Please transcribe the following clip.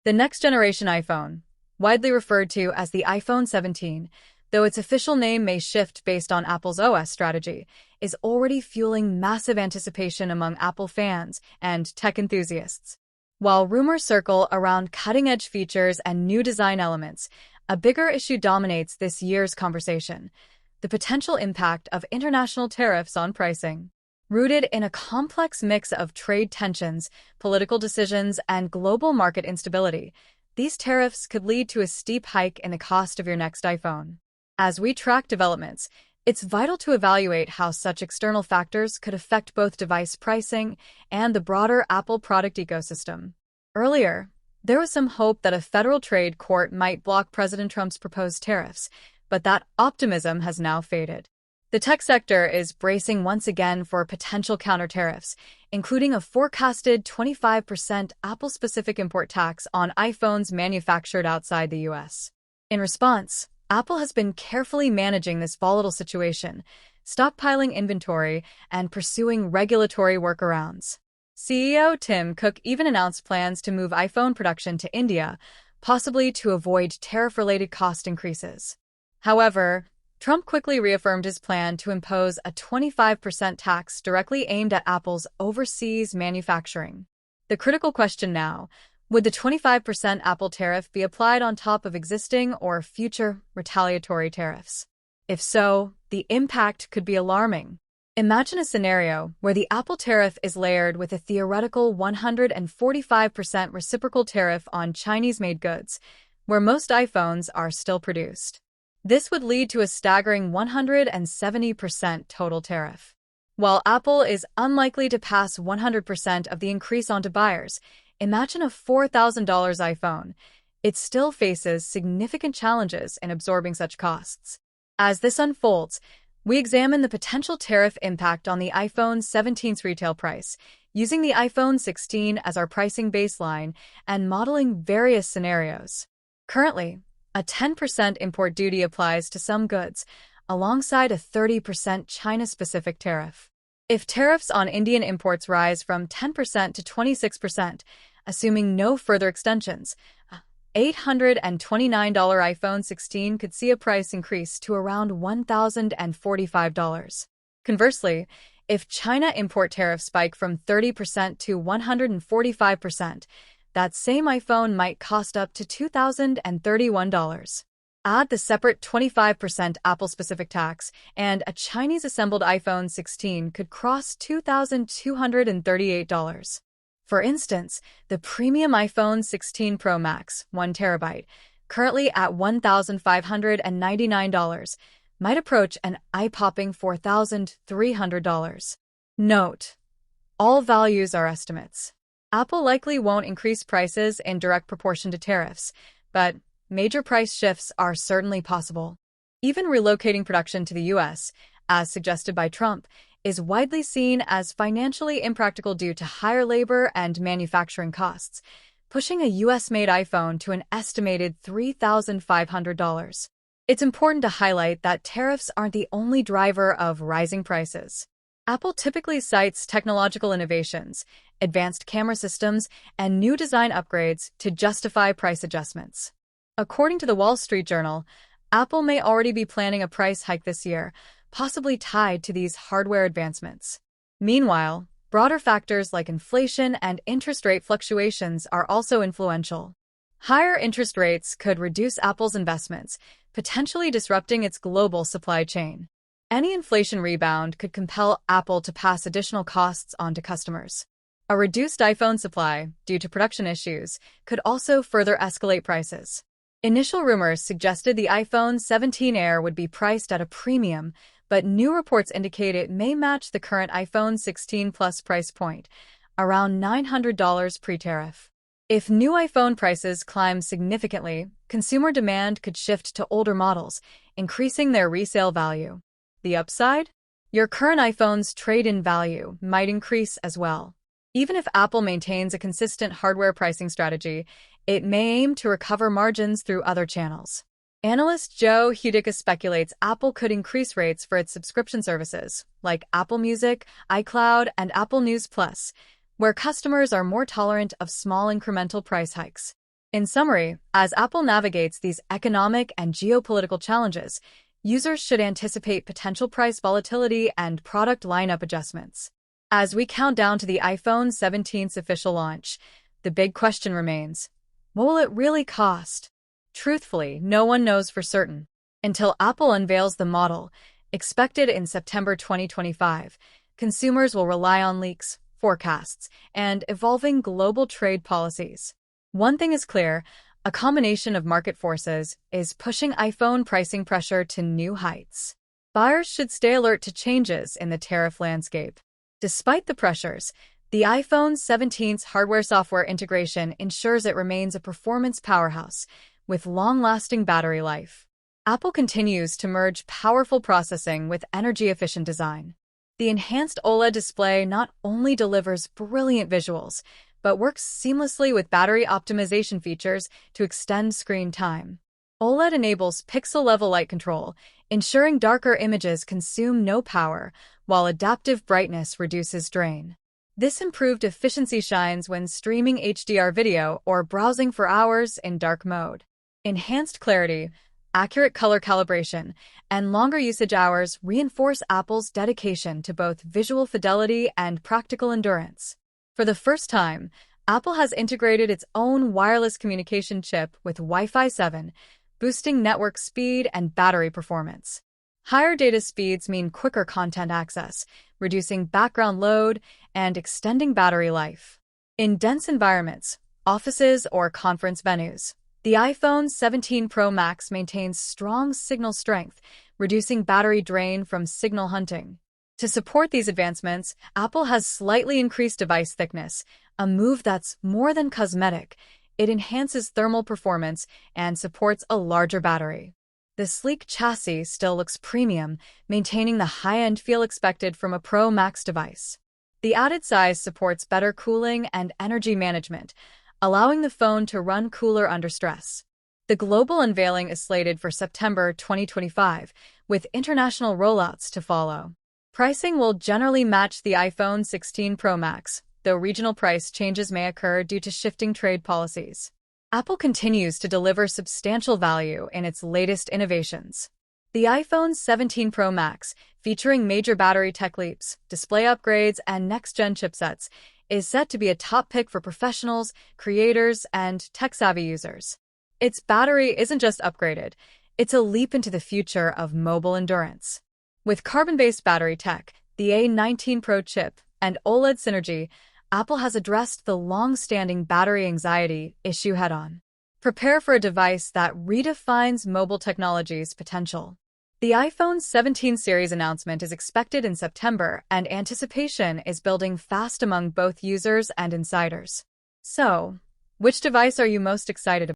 The next-generation iPhone, widely referred to as the iPhone 17, though its official name may shift based on Apple's OS strategy, is already fueling massive anticipation among Apple fans and tech enthusiasts. While rumors circle around cutting-edge features and new design elements, a bigger issue dominates this year's conversation: the potential impact of international tariffs on pricing. Rooted in a complex mix of trade tensions, political decisions, and global market instability, these tariffs could lead to a steep hike in the cost of your next iPhone. As we track developments, it's vital to evaluate how such external factors could affect both device pricing and the broader Apple product ecosystem. Earlier, there was some hope that a federal trade court might block President Trump's proposed tariffs, but that optimism has now faded. The tech sector is bracing once again for potential counter-tariffs, including a forecasted 25% Apple-specific import tax on iPhones manufactured outside the US. In response, Apple has been carefully managing this volatile situation, stockpiling inventory and pursuing regulatory workarounds. CEO Tim Cook even announced plans to move iPhone production to India, possibly to avoid tariff-related cost increases. However, Trump quickly reaffirmed his plan to impose a 25% tax directly aimed at Apple's overseas manufacturing. The critical question now: would the 25% Apple tariff be applied on top of existing or future retaliatory tariffs? If so, the impact could be alarming. Imagine a scenario where the Apple tariff is layered with a theoretical 145% reciprocal tariff on Chinese-made goods, where most iPhones are still produced. This would lead to a staggering 170% total tariff. While Apple is unlikely to pass 100% of the increase onto buyers, imagine a $4,000 iPhone. It still faces significant challenges in absorbing such costs. As this unfolds, we examine the potential tariff impact on the iPhone 17's retail price, using the iPhone 16 as our pricing baseline and modeling various scenarios. Currently, a 10% import duty applies to some goods, alongside a 30% China-specific tariff. If tariffs on Indian imports rise from 10% to 26%, assuming no further extensions, $829 iPhone 16 could see a price increase to around $1,045. Conversely, if China import tariffs spike from 30% to 145%, that same iPhone might cost up to $2,031. Add the separate 25% Apple-specific tax, and a Chinese-assembled iPhone 16 could cross $2,238. For instance, the premium iPhone 16 Pro Max, 1TB, currently at $1,599, might approach an eye-popping $4,300. Note: all values are estimates. Apple likely won't increase prices in direct proportion to tariffs, but major price shifts are certainly possible. Even relocating production to the US, as suggested by Trump, is widely seen as financially impractical due to higher labor and manufacturing costs, pushing a US-made iPhone to an estimated $3,500. It's important to highlight that tariffs aren't the only driver of rising prices. Apple typically cites technological innovations, advanced camera systems, and new design upgrades to justify price adjustments. According to the Wall Street Journal, Apple may already be planning a price hike this year, possibly tied to these hardware advancements. Meanwhile, broader factors like inflation and interest rate fluctuations are also influential. Higher interest rates could reduce Apple's investments, potentially disrupting its global supply chain. Any inflation rebound could compel Apple to pass additional costs on to customers. A reduced iPhone supply, due to production issues, could also further escalate prices. Initial rumors suggested the iPhone 17 Air would be priced at a premium, but new reports indicate it may match the current iPhone 16 Plus price point, around $900 pre-tariff. If new iPhone prices climb significantly, consumer demand could shift to older models, increasing their resale value. The upside? Your current iPhone's trade-in value might increase as well. Even if Apple maintains a consistent hardware pricing strategy, it may aim to recover margins through other channels. Analyst Joe Hudica speculates Apple could increase rates for its subscription services, like Apple Music, iCloud, and Apple News Plus, where customers are more tolerant of small incremental price hikes. In summary, as Apple navigates these economic and geopolitical challenges, users should anticipate potential price volatility and product lineup adjustments. As we count down to the iPhone 17's official launch, the big question remains, what will it really cost? Truthfully, no one knows for certain. Until Apple unveils the model, expected in September 2025, consumers will rely on leaks, forecasts, and evolving global trade policies. One thing is clear, a combination of market forces is pushing iPhone pricing pressure to new heights. Buyers should stay alert to changes in the tariff landscape. Despite the pressures, the iPhone 17's hardware-software integration ensures it remains a performance powerhouse with long-lasting battery life. Apple continues to merge powerful processing with energy-efficient design. The enhanced OLED display not only delivers brilliant visuals, but works seamlessly with battery optimization features to extend screen time. OLED enables pixel-level light control, ensuring darker images consume no power, while adaptive brightness reduces drain. This improved efficiency shines when streaming HDR video or browsing for hours in dark mode. Enhanced clarity, accurate color calibration, and longer usage hours reinforce Apple's dedication to both visual fidelity and practical endurance. For the first time, Apple has integrated its own wireless communication chip with Wi-Fi 7, boosting network speed and battery performance. Higher data speeds mean quicker content access, reducing background load and extending battery life. In dense environments, offices, or conference venues, the iPhone 17 Pro Max maintains strong signal strength, reducing battery drain from signal hunting. To support these advancements, Apple has slightly increased device thickness, a move that's more than cosmetic. It enhances thermal performance and supports a larger battery. The sleek chassis still looks premium, maintaining the high-end feel expected from a Pro Max device. The added size supports better cooling and energy management, allowing the phone to run cooler under stress. The global unveiling is slated for September 2025, with international rollouts to follow. Pricing will generally match the iPhone 16 Pro Max, though regional price changes may occur due to shifting trade policies. Apple continues to deliver substantial value in its latest innovations. The iPhone 17 Pro Max, featuring major battery tech leaps, display upgrades, and next-gen chipsets, is set to be a top pick for professionals, creators, and tech-savvy users. Its battery isn't just upgraded, it's a leap into the future of mobile endurance. With carbon-based battery tech, the A19 Pro chip, and OLED synergy, Apple has addressed the long-standing battery anxiety issue head-on. Prepare for a device that redefines mobile technology's potential. The iPhone 17 series announcement is expected in September, and anticipation is building fast among both users and insiders. So, which device are you most excited about?